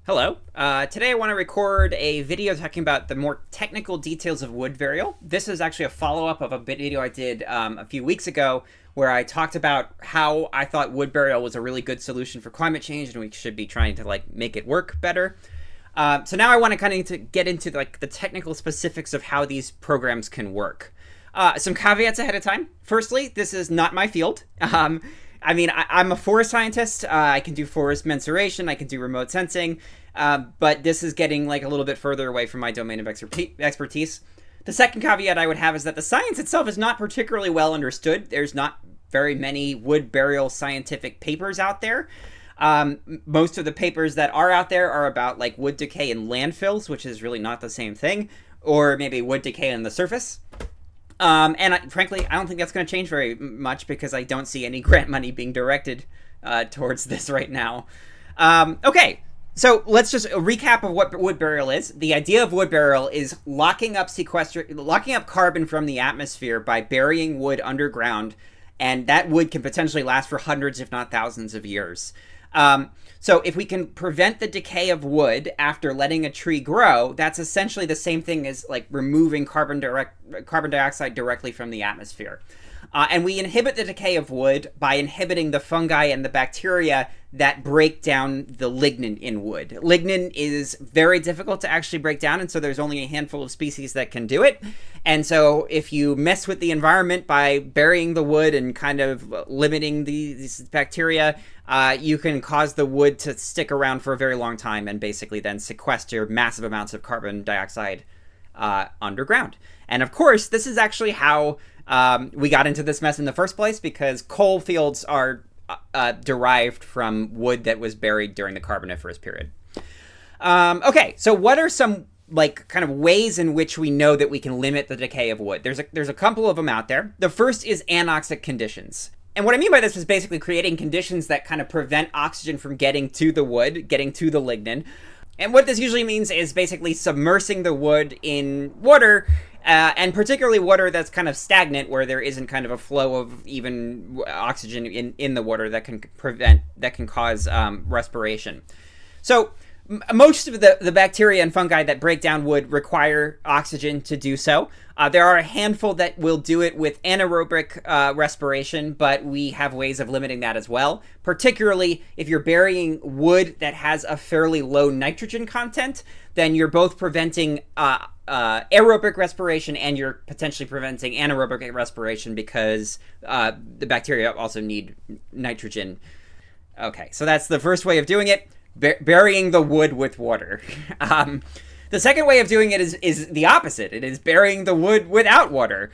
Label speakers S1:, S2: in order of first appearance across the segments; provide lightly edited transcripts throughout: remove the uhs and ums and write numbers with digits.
S1: Hello. Today I want to record a video talking about the more technical details of wood burial. This is actually a follow-up of a video I did a few weeks ago where I talked about how I thought wood burial was a really good solution for climate change and we should be trying to make it work better. So now I want to kind of get into the technical specifics of how these programs can work. Some caveats ahead of time. Firstly, this is not my field. I'm a forest scientist. I can do forest mensuration. I can do remote sensing. But this is getting a little bit further away from my domain of expertise. The second caveat I would have is that the science itself is not particularly well understood. There's not very many wood burial scientific papers out there. Most of the papers that are out there are about wood decay in landfills, which is really not the same thing, or maybe wood decay on the surface. Frankly, I don't think that's going to change very much because I don't see any grant money being directed towards this right now. Okay, so let's just recap of what wood burial is. The idea of wood burial is locking up carbon from the atmosphere by burying wood underground, and that wood can potentially last for hundreds, if not thousands of years. So if we can prevent the decay of wood after letting a tree grow, that's essentially the same thing as removing carbon dioxide directly from the atmosphere. And we inhibit the decay of wood by inhibiting the fungi and the bacteria that break down the lignin in wood. Lignin is very difficult to actually break down, and so there's only a handful of species that can do it. And so if you mess with the environment by burying the wood and kind of limiting these bacteria, you can cause the wood to stick around for a very long time and basically then sequester massive amounts of carbon dioxide underground. And of course, this is actually how we got into this mess in the first place, because coal fields are derived from wood that was buried during the Carboniferous period. Okay, so what are some kind of ways in which we know that we can limit the decay of wood? There's a couple of them out there. The first is anoxic conditions. And what I mean by this is basically creating conditions that kind of prevent oxygen from getting to the wood, getting to the lignin. And what this usually means is basically submersing the wood in water, and particularly water that's kind of stagnant, where there isn't kind of a flow of even oxygen in the water that can cause respiration. So most of the bacteria and fungi that break down wood require oxygen to do so. There are a handful that will do it with anaerobic respiration, but we have ways of limiting that as well, particularly if you're burying wood that has a fairly low nitrogen content. Then you're both preventing aerobic respiration and you're potentially preventing anaerobic respiration because the bacteria also need nitrogen. Okay, so that's the first way of doing it. Burying the wood with water. The second way of doing it is the opposite. It is burying the wood without water.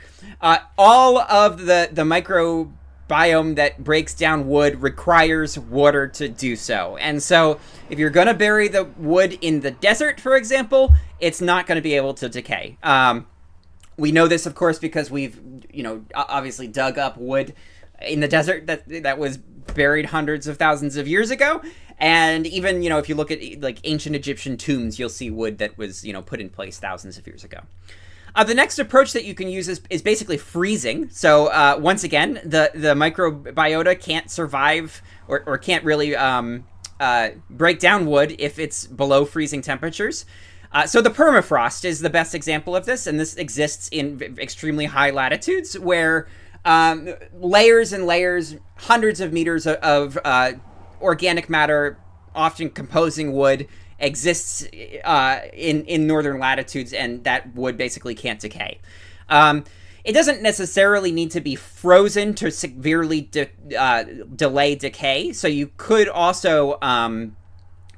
S1: All of the microbiome that breaks down wood requires water to do so. And so if you're going to bury the wood in the desert, for example, it's not going to be able to decay. We know this, of course, because we've obviously dug up wood in the desert that was buried hundreds of thousands of years ago. And even, if you look at ancient Egyptian tombs, you'll see wood that was, put in place thousands of years ago. The next approach that you can use is basically freezing. So once again, the microbiota can't survive or can't really break down wood if it's below freezing temperatures. So the permafrost is the best example of this, and this exists in extremely high latitudes where layers and layers, hundreds of meters of organic matter, often composing wood, exists in northern latitudes, and that wood basically can't decay. It doesn't necessarily need to be frozen to severely delay decay, so you could also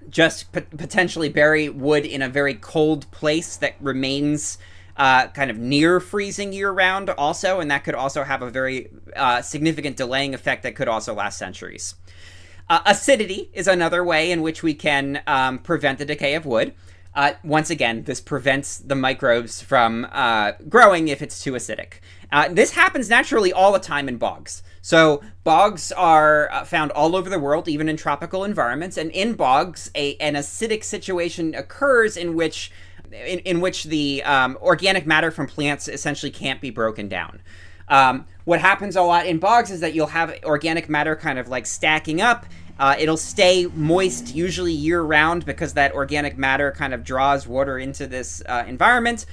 S1: just potentially bury wood in a very cold place that remains kind of near freezing year-round also, and that could also have a very significant delaying effect that could also last centuries. Acidity is another way in which we can prevent the decay of wood. Once again, this prevents the microbes from growing if it's too acidic. This happens naturally all the time in bogs. So bogs are found all over the world, even in tropical environments. And in bogs, an acidic situation occurs in which the organic matter from plants essentially can't be broken down. What happens a lot in bogs is that you'll have organic matter kind of stacking up, It'll stay moist usually year-round because that organic matter kind of draws water into this environment.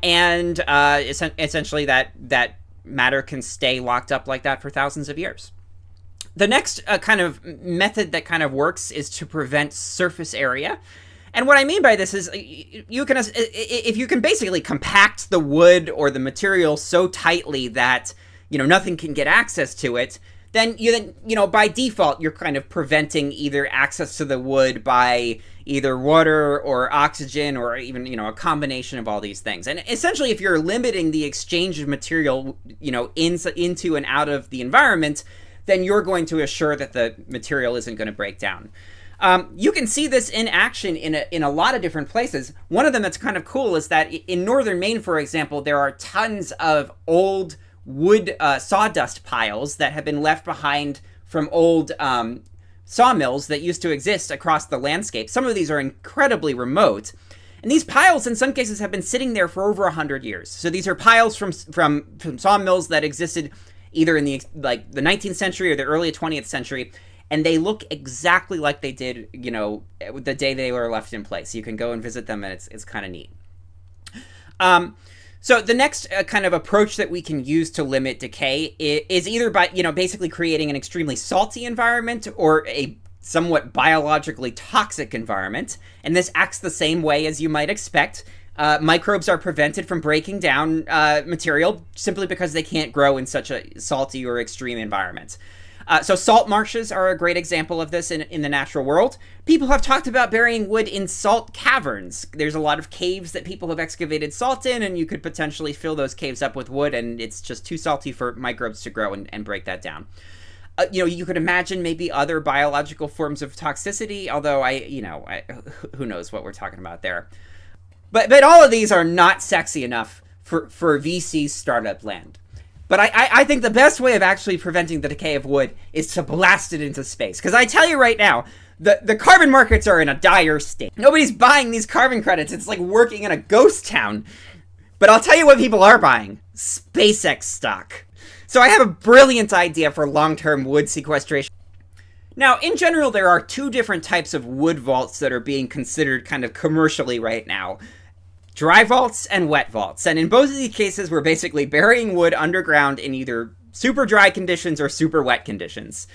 S1: Essentially that matter can stay locked up like that for thousands of years. The next kind of method that kind of works is to prevent surface area. And what I mean by this is if you can basically compact the wood or the material so tightly that, nothing can get access to it, then by default, you're kind of preventing either access to the wood by either water or oxygen or even, a combination of all these things. And essentially, if you're limiting the exchange of material, into and out of the environment, then you're going to assure that the material isn't going to break down. You can see this in action in a lot of different places. One of them that's kind of cool is that in northern Maine, for example, there are tons of old wood sawdust piles that have been left behind from old sawmills that used to exist across the landscape. Some of these are incredibly remote. And these piles, in some cases, have been sitting there for over 100 years. So these are piles from sawmills that existed either in the 19th century or the early 20th century. And they look exactly like they did, the day they were left in place. You can go and visit them, and it's kind of neat. So the next kind of approach that we can use to limit decay is either by, basically creating an extremely salty environment or a somewhat biologically toxic environment. And this acts the same way as you might expect. Microbes are prevented from breaking down material simply because they can't grow in such a salty or extreme environment. So salt marshes are a great example of this in the natural world. People have talked about burying wood in salt caverns. There's a lot of caves that people have excavated salt in, and you could potentially fill those caves up with wood, and it's just too salty for microbes to grow and break that down. You could imagine maybe other biological forms of toxicity, although who knows what we're talking about there. But all of these are not sexy enough for VC startup land. But I think the best way of actually preventing the decay of wood is to blast it into space. Because I tell you right now, the carbon markets are in a dire state. Nobody's buying these carbon credits. It's like working in a ghost town. But I'll tell you what people are buying. SpaceX stock. So I have a brilliant idea for long-term wood sequestration. Now, in general, there are two different types of wood vaults that are being considered kind of commercially right now. Dry vaults and wet vaults. And in both of these cases, we're basically burying wood underground in either super dry conditions or super wet conditions.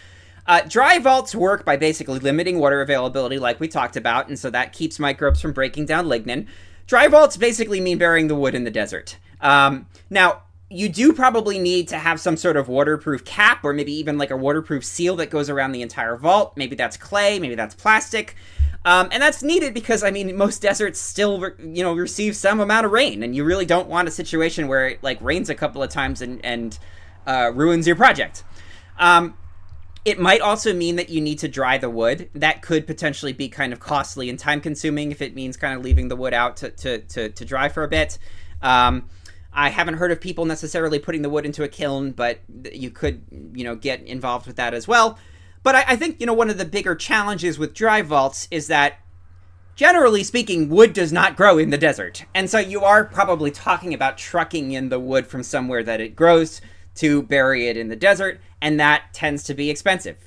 S1: Dry vaults work by basically limiting water availability like we talked about, and so that keeps microbes from breaking down lignin. Dry vaults basically mean burying the wood in the desert. Now, you do probably need to have some sort of waterproof cap or maybe even like a waterproof seal that goes around the entire vault. Maybe that's clay, maybe that's plastic. And that's needed because, most deserts still, receive some amount of rain, and you really don't want a situation where it, rains a couple of times and ruins your project. It might also mean that you need to dry the wood. That could potentially be kind of costly and time-consuming if it means kind of leaving the wood out to dry for a bit. I haven't heard of people necessarily putting the wood into a kiln, but you could, get involved with that as well. But I think, one of the bigger challenges with dry vaults is that, generally speaking, wood does not grow in the desert. And so you are probably talking about trucking in the wood from somewhere that it grows to bury it in the desert, and that tends to be expensive.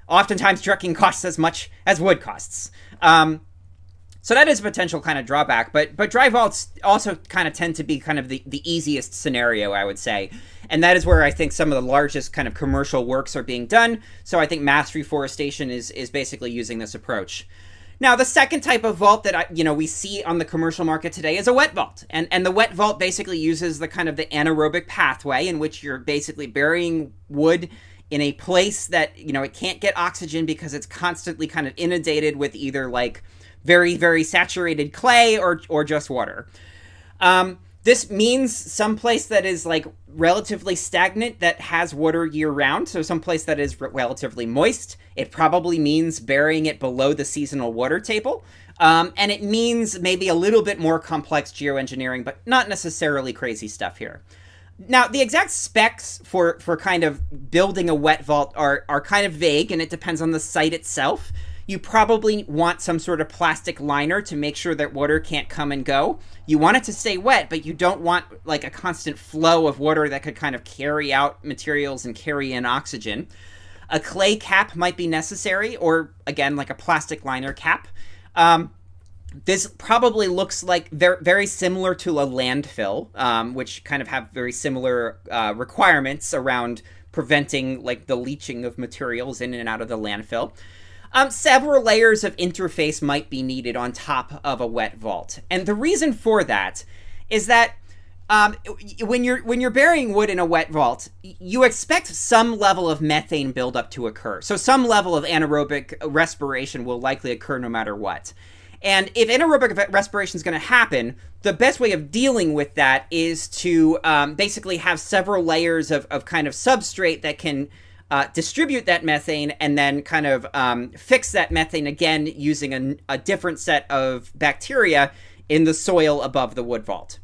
S1: Oftentimes trucking costs as much as wood costs. So that is a potential kind of drawback, but dry vaults also kind of tend to be kind of the easiest scenario, I would say. And that is where I think some of the largest kind of commercial works are being done. So I think mass reforestation is basically using this approach. Now, the second type of vault that we see on the commercial market today is a wet vault. And the wet vault basically uses the kind of the anaerobic pathway in which you're basically burying wood in a place that, it can't get oxygen because it's constantly kind of inundated with either very, very saturated clay or just water. This means someplace that is relatively stagnant that has water year round. So someplace that is relatively moist. It probably means burying it below the seasonal water table. And it means maybe a little bit more complex geoengineering, but not necessarily crazy stuff here. Now, the exact specs for kind of building a wet vault are kind of vague, and it depends on the site itself. You probably want some sort of plastic liner to make sure that water can't come and go. You want it to stay wet, but you don't want a constant flow of water that could kind of carry out materials and carry in oxygen. A clay cap might be necessary, or again, like a plastic liner cap. This probably looks like very similar to a landfill, which kind of have very similar requirements around preventing like the leaching of materials in and out of the landfill. Several layers of interface might be needed on top of a wet vault. And the reason for that is that when you're burying wood in a wet vault, you expect some level of methane buildup to occur. So some level of anaerobic respiration will likely occur no matter what. And if anaerobic respiration is going to happen, the best way of dealing with that is to basically have several layers of kind of substrate that can distribute that methane and then kind of fix that methane again using a different set of bacteria in the soil above the wood vault.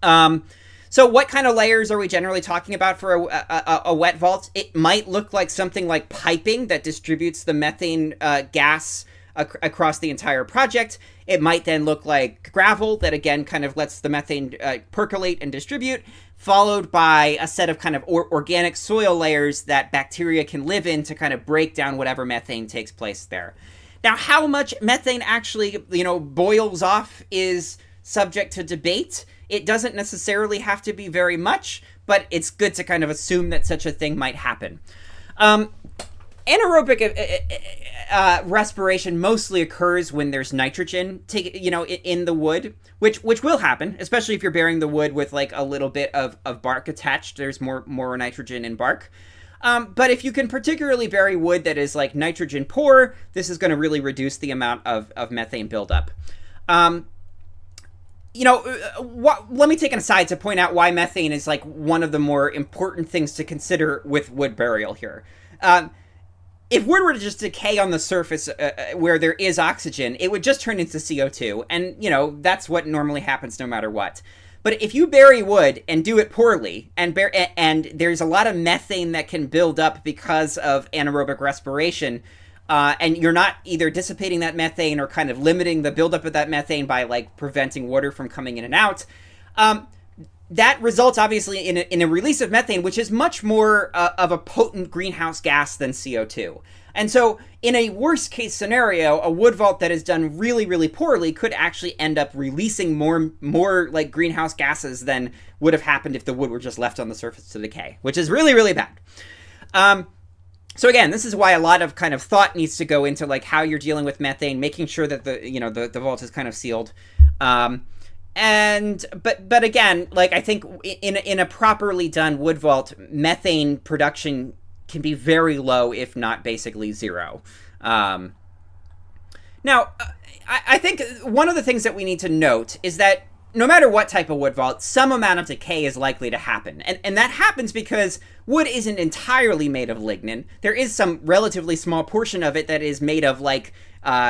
S1: So what kind of layers are we generally talking about for a wet vault? It might look like something like piping that distributes the methane gas across the entire project. It might then look like gravel that again kind of lets the methane percolate and distribute, followed by a set of kind of organic soil layers that bacteria can live in to kind of break down whatever methane takes place there. Now, how much methane actually, boils off is subject to debate. It doesn't necessarily have to be very much, but it's good to kind of assume that such a thing might happen. Anaerobic respiration mostly occurs when there's nitrogen, in the wood, which will happen, especially if you're burying the wood with like a little bit of bark attached. There's more nitrogen in bark. But if you can particularly bury wood that is like nitrogen poor, this is going to really reduce the amount of methane buildup. Let me take an aside to point out why methane is like one of the more important things to consider with wood burial here. If wood were to just decay on the surface where there is oxygen, it would just turn into CO2. And, that's what normally happens no matter what. But if you bury wood and do it poorly, and there's a lot of methane that can build up because of anaerobic respiration, and you're not either dissipating that methane or kind of limiting the buildup of that methane by like preventing water from coming in and out, that results obviously in a release of methane, which is much more of a potent greenhouse gas than CO2. And so in a worst case scenario, a wood vault that is done really, really poorly could actually end up releasing more like greenhouse gases than would have happened if the wood were just left on the surface to decay, which is really, really bad. So again, this is why a lot of kind of thought needs to go into like how you're dealing with methane, making sure that the vault is kind of sealed. But again, like I think in a properly done wood vault, methane production can be very low, if not basically zero. Now, I think one of the things that we need to note is that no matter what type of wood vault, some amount of decay is likely to happen. And that happens because wood isn't entirely made of lignin. There is some relatively small portion of it that is made of like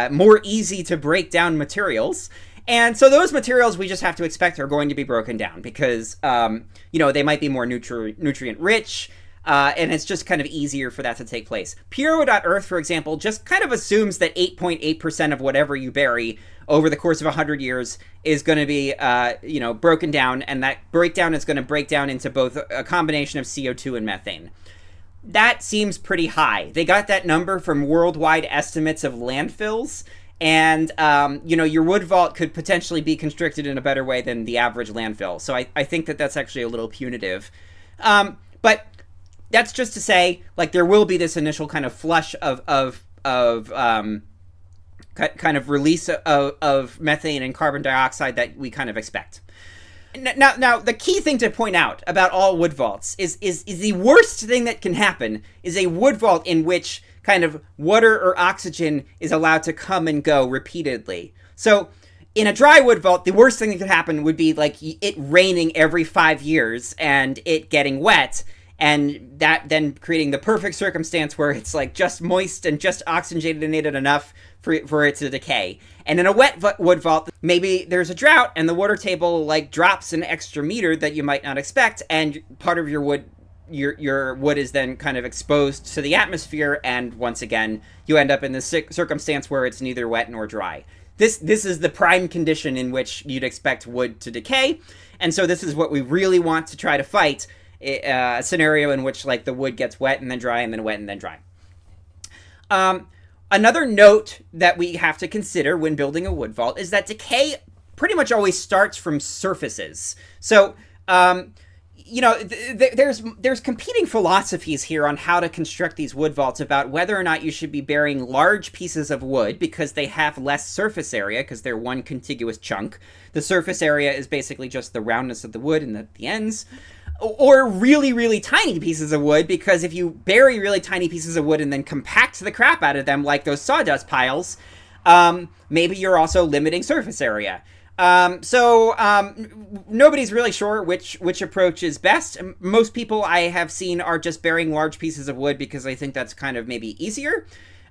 S1: more easy to break down materials. And so those materials we just have to expect are going to be broken down because, they might be more nutrient rich. And it's just kind of easier for that to take place. Puro.earth, for example, just kind of assumes that 8.8% of whatever you bury over the course of 100 years is going to be, broken down. And that breakdown is going to break down into both a combination of CO2 and methane. That seems pretty high. They got that number from worldwide estimates of landfills. And, your wood vault could potentially be constricted in a better way than the average landfill. So I think that that's actually a little punitive. But that's just to say, like, there will be this initial kind of flush of kind of release of methane and carbon dioxide that we kind of expect. Now, the key thing to point out about all wood vaults is the worst thing that can happen is a wood vault in which kind of water or oxygen is allowed to come and go repeatedly. So in a dry wood vault, the worst thing that could happen would be like it raining every 5 years and it getting wet, and that then creating the perfect circumstance where it's like just moist and just oxygenated enough for it to decay. And in a wet wood vault, maybe there's a drought and the water table like drops an extra meter that you might not expect, and part of your wood is then kind of exposed to the atmosphere, and once again you end up in this circumstance where it's neither wet nor dry. This is the prime condition in which you'd expect wood to decay, and so this is what we really want to try to fight. A scenario in which like the wood gets wet and then dry and then wet and then dry. Another note that we have to consider when building a wood vault is that decay pretty much always starts from surfaces. So, there's competing philosophies here on how to construct these wood vaults about whether or not you should be burying large pieces of wood because they have less surface area because they're one contiguous chunk. The surface area is basically just the roundness of the wood and the ends. Or really, really tiny pieces of wood, because if you bury really tiny pieces of wood and then compact the crap out of them like those sawdust piles, maybe you're also limiting surface area. Nobody's really sure which approach is best. Most people I have seen are just burying large pieces of wood because I think that's kind of maybe easier.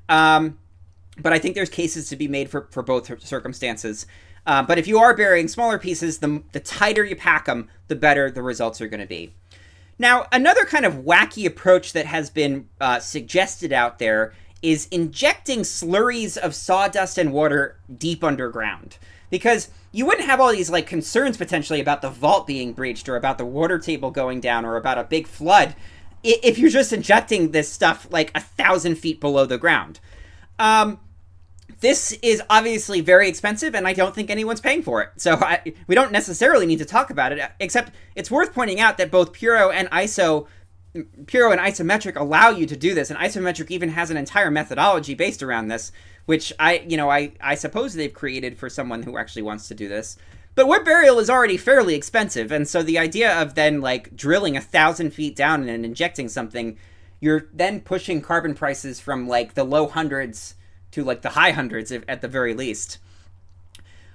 S1: But I think there's cases to be made for both circumstances. But if you are burying smaller pieces, the tighter you pack them, the better the results are going to be. Now, another kind of wacky approach that has been suggested out there is injecting slurries of sawdust and water deep underground. Because you wouldn't have all these like concerns potentially about the vault being breached or about the water table going down or about a big flood if you're just injecting this stuff like 1,000 feet below the ground. This is obviously very expensive, and I don't think anyone's paying for it. So we don't necessarily need to talk about it, except it's worth pointing out that both Puro and Isometric allow you to do this, and Isometric even has an entire methodology based around this, which I suppose they've created for someone who actually wants to do this. But wood burial is already fairly expensive, and so the idea of then like drilling 1,000 feet down and injecting something, you're then pushing carbon prices from like the low hundreds to like the high hundreds at the very least.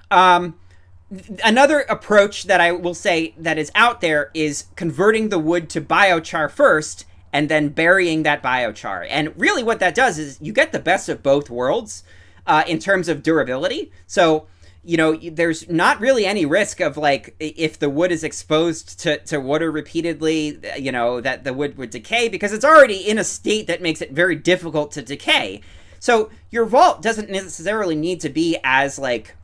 S1: Another approach that I will say that is out there is converting the wood to biochar first and then burying that biochar. And really what that does is you get the best of both worlds in terms of durability. So, there's not really any risk of like, if the wood is exposed to water repeatedly, that the wood would decay because it's already in a state that makes it very difficult to decay. So your vault doesn't necessarily need to be as like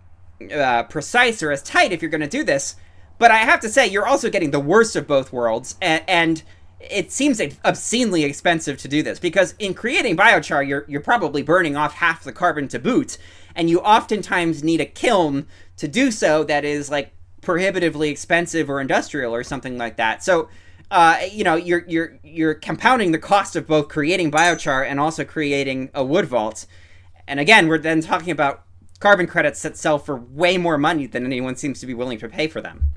S1: precise or as tight if you're going to do this. But I have to say, you're also getting the worst of both worlds. And it seems obscenely expensive to do this because in creating biochar, you're probably burning off half the carbon to boot. And you oftentimes need a kiln to do so that is like prohibitively expensive or industrial or something like that. So you're compounding the cost of both creating biochar and also creating a wood vault. And again, we're then talking about carbon credits that sell for way more money than anyone seems to be willing to pay for them.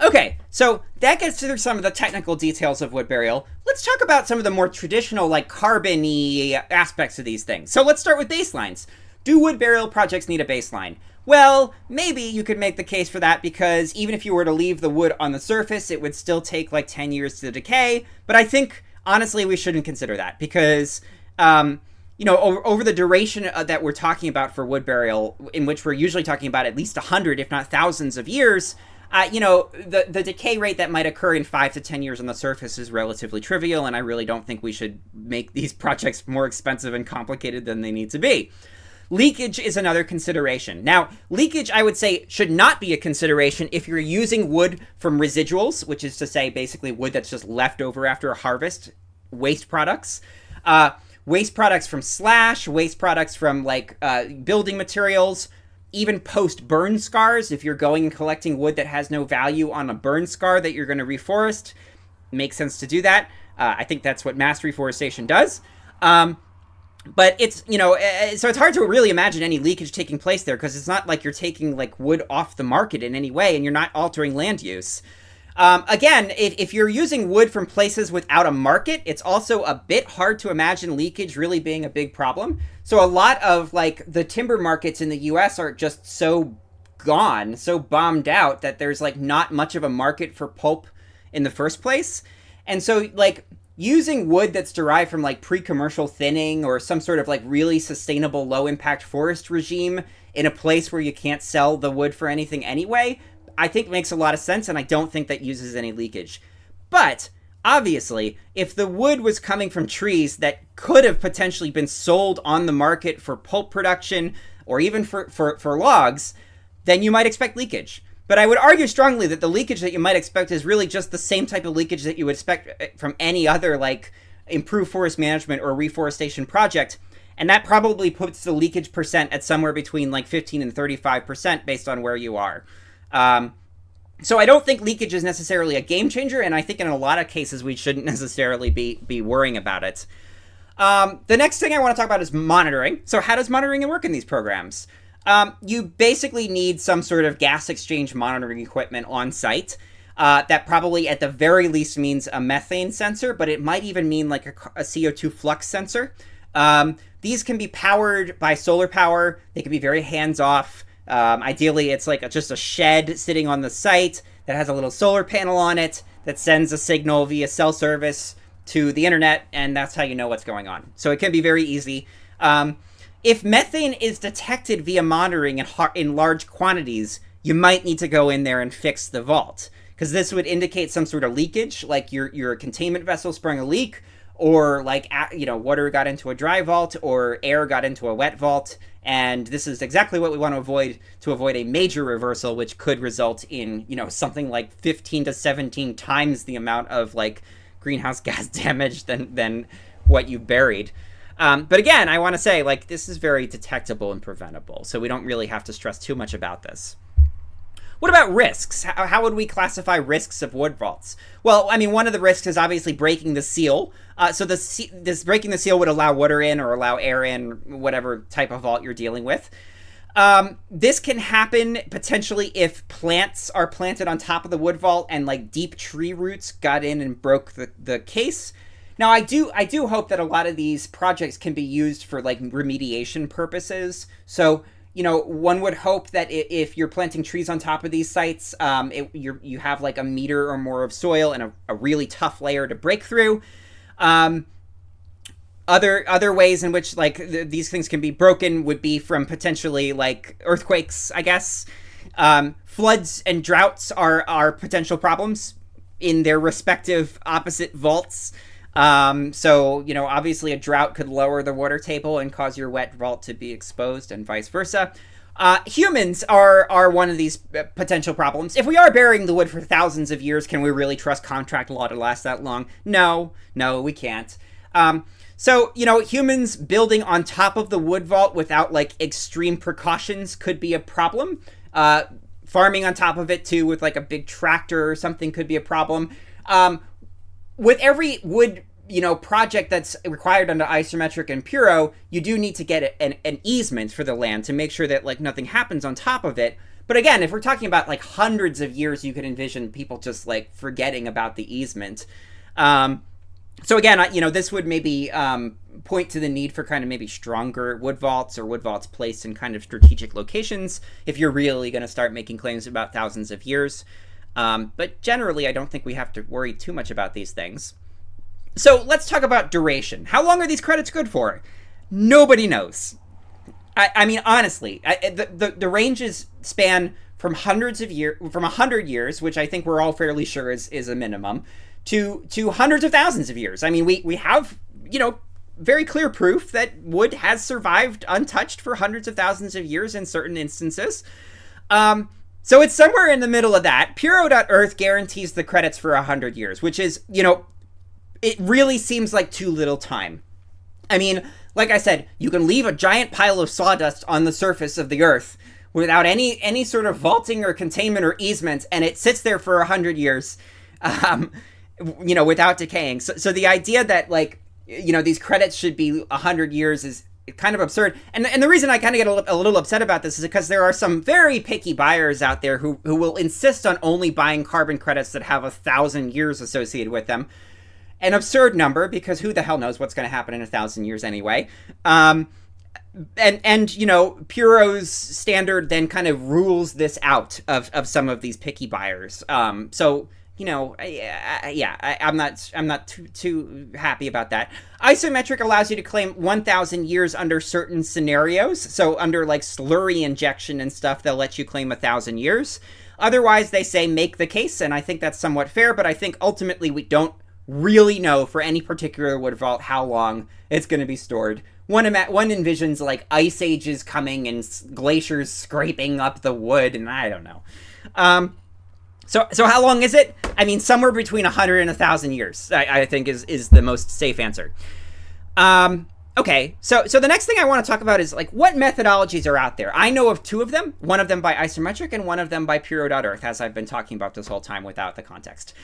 S1: Okay, so that gets through some of the technical details of wood burial. Let's talk about some of the more traditional, like carbon-y aspects of these things. So let's start with baselines. Do wood burial projects need a baseline? Well, maybe you could make the case for that because even if you were to leave the wood on the surface, it would still take like 10 years to decay. But I think, honestly, we shouldn't consider that because, over the duration that we're talking about for wood burial, in which we're usually talking about at least 100, if not thousands of years, the decay rate that might occur in 5 to 10 years on the surface is relatively trivial. And I really don't think we should make these projects more expensive and complicated than they need to be. Leakage is another consideration. Now, leakage, I would say, should not be a consideration if you're using wood from residuals, which is to say basically wood that's just left over after a harvest, waste products. Waste products from slash, waste products from like building materials, even post-burn scars. If you're going and collecting wood that has no value on a burn scar that you're going to reforest, makes sense to do that. I think that's what mass reforestation does. But it's, so it's hard to really imagine any leakage taking place there because it's not like you're taking like wood off the market in any way and you're not altering land use. Again, if you're using wood from places without a market, it's also a bit hard to imagine leakage really being a big problem. So a lot of like the timber markets in the US are just so gone, so bombed out that there's like not much of a market for pulp in the first place. And so like using wood that's derived from like pre-commercial thinning or some sort of like really sustainable low impact forest regime in a place where you can't sell the wood for anything anyway, I think makes a lot of sense, and I don't think that uses any leakage. But obviously, if the wood was coming from trees that could have potentially been sold on the market for pulp production or even for logs, then you might expect leakage. But I would argue strongly that the leakage that you might expect is really just the same type of leakage that you would expect from any other like improve forest management or reforestation project. And that probably puts the leakage percent at somewhere between like 15 and 35% based on where you are. So I don't think leakage is necessarily a game changer, and I think in a lot of cases we shouldn't necessarily be worrying about it. The next thing I want to talk about is monitoring. So how does monitoring work in these programs? You basically need some sort of gas exchange monitoring equipment on site. That probably at the very least means a methane sensor, but it might even mean like a CO2 flux sensor. These can be powered by solar power. They can be very hands-off. Ideally, it's like just a shed sitting on the site that has a little solar panel on it that sends a signal via cell service to the internet, and that's how you know what's going on. So it can be very easy. If methane is detected via monitoring in large quantities, you might need to go in there and fix the vault, because this would indicate some sort of leakage, like your containment vessel sprung a leak, or like, water got into a dry vault or air got into a wet vault. And this is exactly what we want to avoid a major reversal, which could result in, something like 15 to 17 times the amount of like greenhouse gas damage than what you buried. But again, I want to say, like, this is very detectable and preventable, so we don't really have to stress too much about this. What about risks? How would we classify risks of wood vaults? Well, I mean, one of the risks is obviously breaking the seal. So this breaking the seal would allow water in or allow air in, whatever type of vault you're dealing with. This can happen potentially if plants are planted on top of the wood vault and like deep tree roots got in and broke the case. Now, I do hope that a lot of these projects can be used for like remediation purposes. So, one would hope that if you're planting trees on top of these sites, you have like a meter or more of soil and a really tough layer to break through. Other ways in which like these things can be broken would be from potentially like earthquakes, I guess. Floods and droughts are potential problems in their respective opposite vaults. So, obviously a drought could lower the water table and cause your wet vault to be exposed and vice versa. Humans are one of these potential problems. If we are burying the wood for thousands of years, can we really trust contract law to last that long? No, we can't. So, humans building on top of the wood vault without like extreme precautions could be a problem. Farming on top of it too with like a big tractor or something could be a problem. With every wood, project that's required under isometric and Puro, you do need to get an easement for the land to make sure that like nothing happens on top of it. But again, if we're talking about like hundreds of years, you could envision people just like forgetting about the easement. So again, this would maybe point to the need for kind of maybe stronger wood vaults or wood vaults placed in kind of strategic locations if you're really going to start making claims about thousands of years. But generally, I don't think we have to worry too much about these things. So let's talk about duration. How long are these credits good for? Nobody knows. I mean, honestly, the ranges span from hundreds of years, from 100 years, which I think we're all fairly sure is a minimum, to hundreds of thousands of years. I mean, we have, very clear proof that wood has survived untouched for hundreds of thousands of years in certain instances. So it's somewhere in the middle of that. Puro.earth guarantees the credits for 100 years, which is, it really seems like too little time. I mean, like I said, you can leave a giant pile of sawdust on the surface of the earth without any sort of vaulting or containment or easement, and it sits there for 100 years, without decaying. So the idea that, like, these credits should be 100 years is kind of absurd. And the reason I kind of get a little upset about this is because there are some very picky buyers out there who will insist on only buying carbon credits that have 1,000 years associated with them. An absurd number, because who the hell knows what's going to happen in 1,000 years anyway. And Puro's standard then kind of rules this out of some of these picky buyers. So I'm not too happy about that. Isometric allows you to claim 1,000 years under certain scenarios. So under like slurry injection and stuff, they'll let you claim 1,000 years. Otherwise, they say make the case, and I think that's somewhat fair, but I think ultimately we don't really know for any particular wood vault how long it's going to be stored. One envisions like ice ages coming and glaciers scraping up the wood, and I don't know. So how long is it? I mean, somewhere between 100 and 1,000 years, I think is the most safe answer. Okay, so the next thing I want to talk about is like what methodologies are out there. I know of two of them, one of them by isometric and one of them by puro.earth, as I've been talking about this whole time without the context.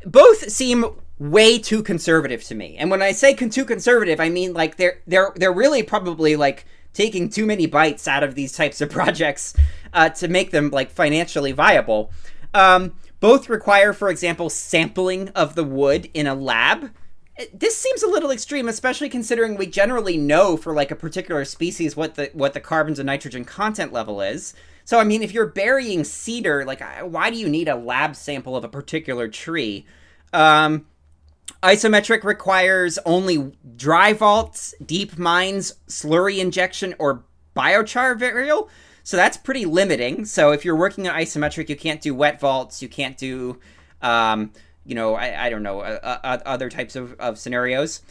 S1: Both seem way too conservative to me. And when I say too conservative, I mean like they're really probably like taking too many bites out of these types of projects to make them like financially viable. Both require, for example, sampling of the wood in a lab. This seems a little extreme, especially considering we generally know for like a particular species what the carbon to nitrogen content level is. So, I mean, if you're burying cedar, like, why do you need a lab sample of a particular tree? Isometric requires only dry vaults, deep mines, slurry injection, or biochar burial. So that's pretty limiting. So if you're working on isometric, you can't do wet vaults, you can't do... I don't know, other types of scenarios.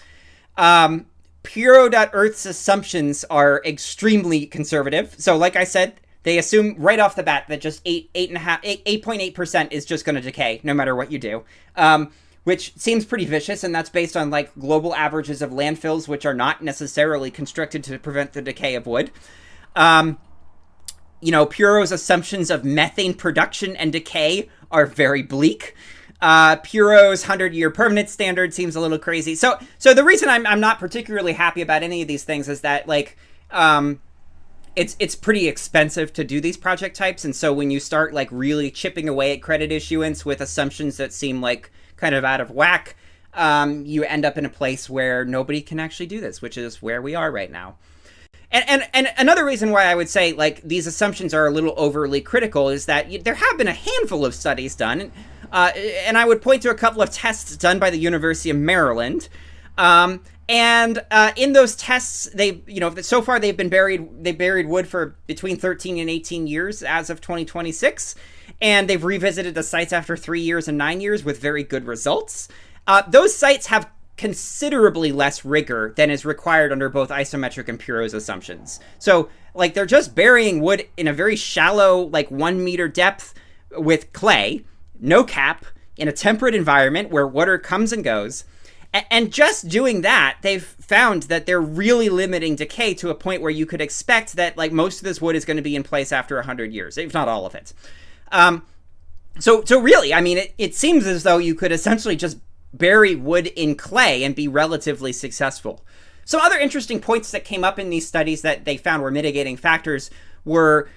S1: Puro.earth's assumptions are extremely conservative. So like I said, they assume right off the bat that just 8.8% is just going to decay no matter what you do, which seems pretty vicious. And that's based on like global averages of landfills, which are not necessarily constructed to prevent the decay of wood. Puro's assumptions of methane production and decay are very bleak. Puro's 100-year permanent standard seems a little crazy. So the reason I'm not particularly happy about any of these things is that like it's pretty expensive to do these project types, and so when you start like really chipping away at credit issuance with assumptions that seem like kind of out of whack, you end up in a place where nobody can actually do this, which is where we are right now. And another reason why I would say like these assumptions are a little overly critical is that there have been a handful of studies done. And I would point to a couple of tests done by the University of Maryland. In those tests, so far they buried wood for between 13 and 18 years as of 2026. And they've revisited the sites after 3 years and 9 years with very good results. Those sites have considerably less rigor than is required under both isometric and Puro's assumptions. So like they're just burying wood in a very shallow, like 1 meter depth with clay, no cap, in a temperate environment where water comes and goes. And just doing that, they've found that they're really limiting decay to a point where you could expect that like most of this wood is going to be in place after 100 years, if not all of it. So really, I mean, it seems as though you could essentially just bury wood in clay and be relatively successful. Some other interesting points that came up in these studies that they found were mitigating factors were...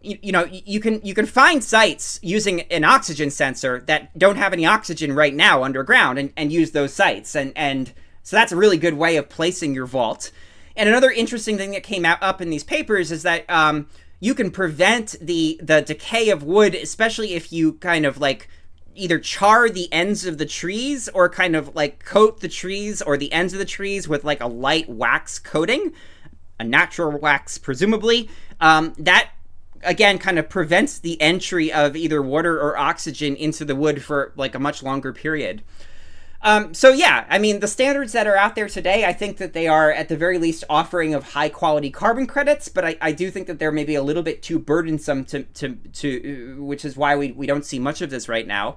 S1: you can find sites using an oxygen sensor that don't have any oxygen right now underground and use those sites. And so that's a really good way of placing your vault. And another interesting thing that came up in these papers is that you can prevent the decay of wood, especially if you kind of like either char the ends of the trees or kind of like coat the trees or the ends of the trees with like a light wax coating, a natural wax presumably. That again kind of prevents the entry of either water or oxygen into the wood for like a much longer period. So yeah, I mean, the standards that are out there today, I think that they are at the very least offering of high quality carbon credits, but I do think that they're maybe a little bit too burdensome to which is why we don't see much of this right now.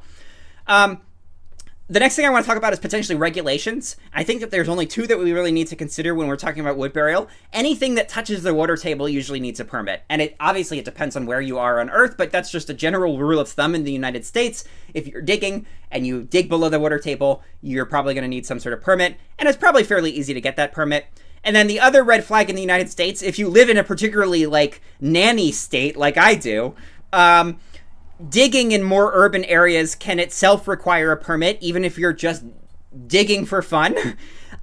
S1: The next thing I want to talk about is potentially regulations. I think that there's only two that we really need to consider when we're talking about wood burial. Anything that touches the water table usually needs a permit. And it depends on where you are on Earth, but that's just a general rule of thumb in the United States. If you're digging and you dig below the water table, you're probably going to need some sort of permit. And it's probably fairly easy to get that permit. And then the other red flag in the United States, if you live in a particularly like nanny state like I do, digging in more urban areas can itself require a permit, even if you're just digging for fun.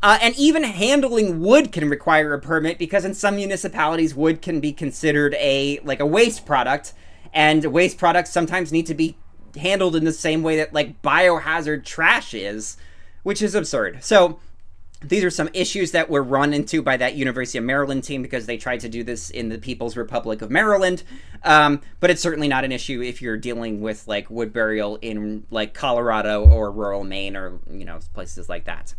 S1: And even handling wood can require a permit because in some municipalities, wood can be considered a waste product. And waste products sometimes need to be handled in the same way that like biohazard trash is, which is absurd. So these are some issues that were run into by that University of Maryland team because they tried to do this in the People's Republic of Maryland. But it's certainly not an issue if you're dealing with like wood burial in like Colorado or rural Maine or, places like that.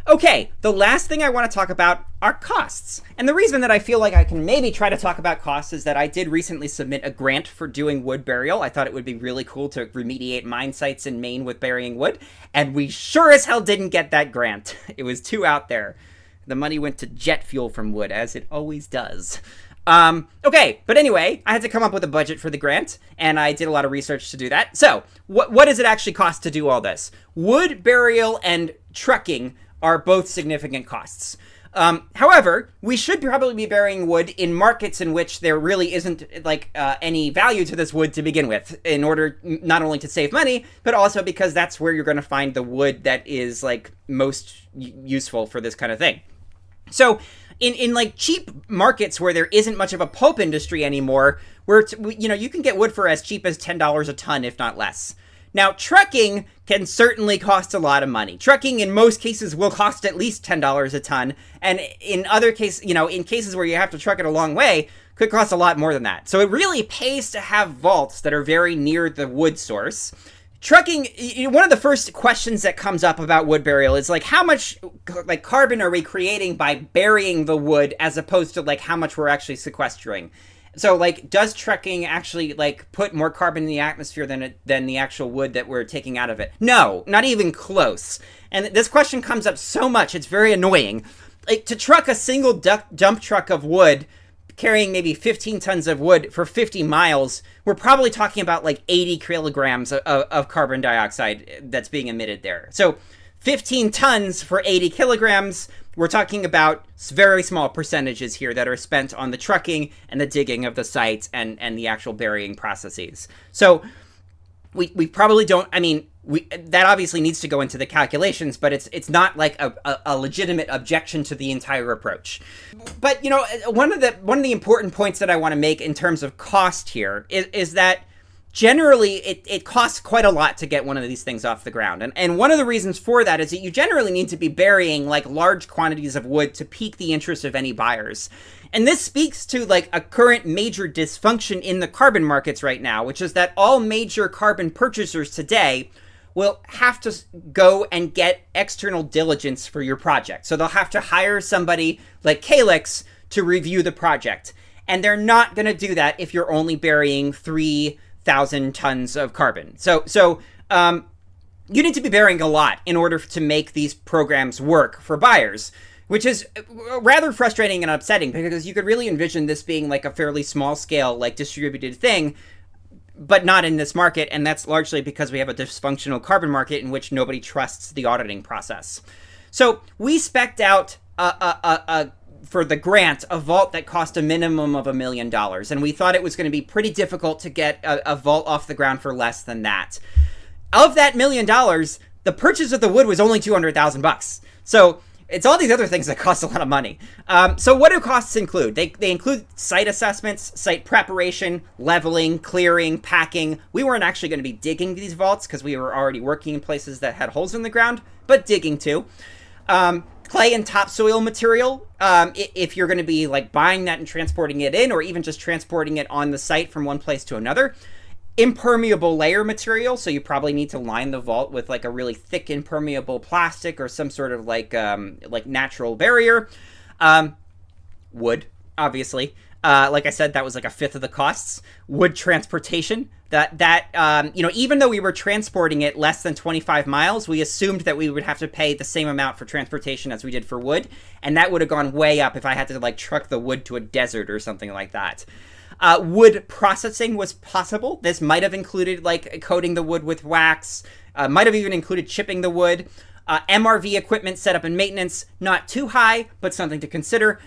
S1: Okay, the last thing I want to talk about are costs. And the reason that I feel like I can maybe try to talk about costs is that I did recently submit a grant for doing wood burial. I thought it would be really cool to remediate mine sites in Maine with burying wood, and we sure as hell didn't get that grant. It was too out there. The money went to jet fuel from wood, as it always does. Okay, but anyway, I had to come up with a budget for the grant, and I did a lot of research to do that. So, what does it actually cost to do all this? Wood burial and trucking are both significant costs. However, we should probably be burying wood in markets in which there really isn't any value to this wood to begin with, in order not only to save money, but also because that's where you're going to find the wood that is like most useful for this kind of thing. So in like cheap markets where there isn't much of a pulp industry anymore, where you can get wood for as cheap as $10 a ton, if not less. Now, trucking can certainly cost a lot of money. Trucking, in most cases, will cost at least $10 a ton. And in other cases, in cases where you have to truck it a long way, could cost a lot more than that. So it really pays to have vaults that are very near the wood source. Trucking, one of the first questions that comes up about wood burial is like, how much carbon are we creating by burying the wood as opposed to how much we're actually sequestering? So, does trucking actually, put more carbon in the atmosphere than the actual wood that we're taking out of it? No, not even close. And this question comes up so much, it's very annoying. To truck a single dump truck of wood, carrying maybe 15 tons of wood for 50 miles, we're probably talking about 80 kilograms of carbon dioxide that's being emitted there. So, 15 tons for 80 kilograms, we're talking about very small percentages here that are spent on the trucking and the digging of the sites and the actual burying processes. So we probably don't, that obviously needs to go into the calculations, but it's not like a legitimate objection to the entire approach. But, one of the important points that I want to make in terms of cost here is that generally, it costs quite a lot to get one of these things off the ground. And one of the reasons for that is that you generally need to be burying large quantities of wood to pique the interest of any buyers. And this speaks to a current major dysfunction in the carbon markets right now, which is that all major carbon purchasers today will have to go and get external diligence for your project. So they'll have to hire somebody like Calyx to review the project. And they're not going to do that if you're only burying 3,000 tons of carbon. So you need to be burying a lot in order to make these programs work for buyers, which is rather frustrating and upsetting because you could really envision this being a fairly small scale, distributed thing, but not in this market. And that's largely because we have a dysfunctional carbon market in which nobody trusts the auditing process. So we spec'd out for the grant, a vault that cost a minimum of $1 million. And we thought it was going to be pretty difficult to get a vault off the ground for less than that. Of that $1 million, the purchase of the wood was only $200,000. So it's all these other things that cost a lot of money. So what do costs include? They include site assessments, site preparation, leveling, clearing, packing. We weren't actually going to be digging these vaults because we were already working in places that had holes in the ground, but digging too. Clay and topsoil material, if you're going to be buying that and transporting it in, or even just transporting it on the site from one place to another. Impermeable layer material, so you probably need to line the vault with a really thick impermeable plastic or some sort of natural barrier. Wood, obviously. Like I said, that was a fifth of the costs. Wood transportation. Even though we were transporting it less than 25 miles, we assumed that we would have to pay the same amount for transportation as we did for wood. And that would have gone way up if I had to truck the wood to a desert or something like that. Wood processing was possible. This might have included coating the wood with wax, might have even included chipping the wood. MRV equipment setup and maintenance, not too high, but something to consider.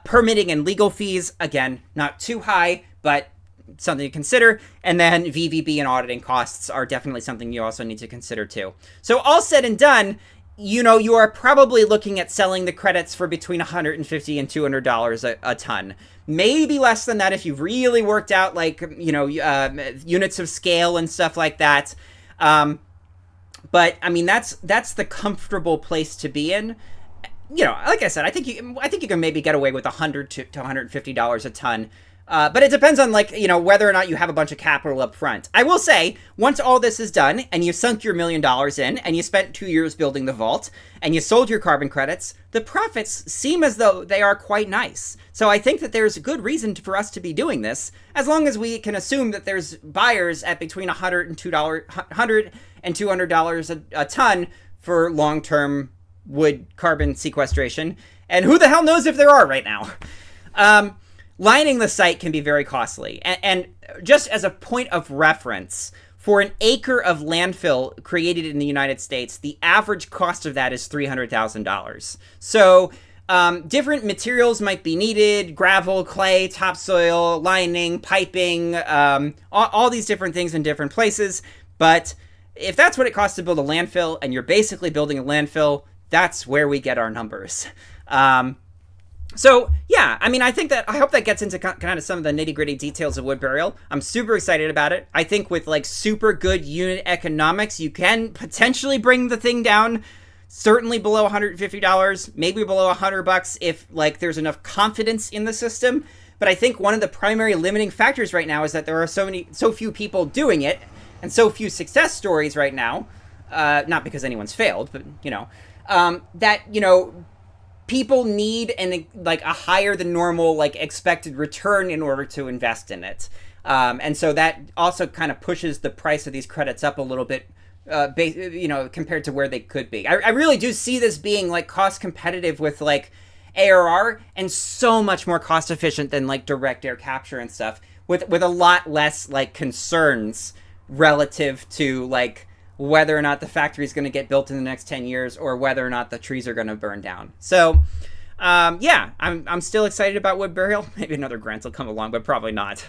S1: Permitting and legal fees, again, not too high, but something to consider. And then VVB and auditing costs are definitely something you also need to consider too. So all said and done, you are probably looking at selling the credits for between $150 and $200 a ton. Maybe less than that if you've really worked out units of scale and stuff like that. But that's the comfortable place to be in. Like I said, I think you can maybe get away with $100 to $150 a ton But it depends on, like, whether or not you have a bunch of capital up front. I will say, once all this is done and you sunk your $1 million in and you spent 2 years building the vault and you sold your carbon credits, the profits seem as though they are quite nice. So I think that there's a good reason for us to be doing this, as long as we can assume that there's buyers at between $100 and $200 a ton for long-term wood carbon sequestration. And who the hell knows if there are right now. Lining the site can be very costly. And just as a point of reference, for an acre of landfill created in the United States, the average cost of that is $300,000. So different materials might be needed: gravel, clay, topsoil, lining, piping, all these different things in different places. But if that's what it costs to build a landfill, and you're basically building a landfill, that's where we get our numbers. So yeah, I mean, I hope that gets into kind of some of the nitty gritty details of wood burial. I'm super excited about it. I think with like super good unit economics, you can potentially bring the thing down certainly below $150, maybe below $100 if like there's enough confidence in the system. But I think one of the primary limiting factors right now is that there are so few people doing it and so few success stories right now. Not because anyone's failed, but that people need a higher than normal like expected return in order to invest in it. And so that also kind of pushes the price of these credits up a little bit, compared to where they could be. I really do see this being like cost competitive with like ARR, and so much more cost efficient than like direct air capture and stuff, with a lot less like concerns relative to like whether or not the factory is going to get built in the next 10 years or whether or not the trees are going to burn down. So yeah, I'm still excited about wood burial. Maybe another grant will come along, but probably not.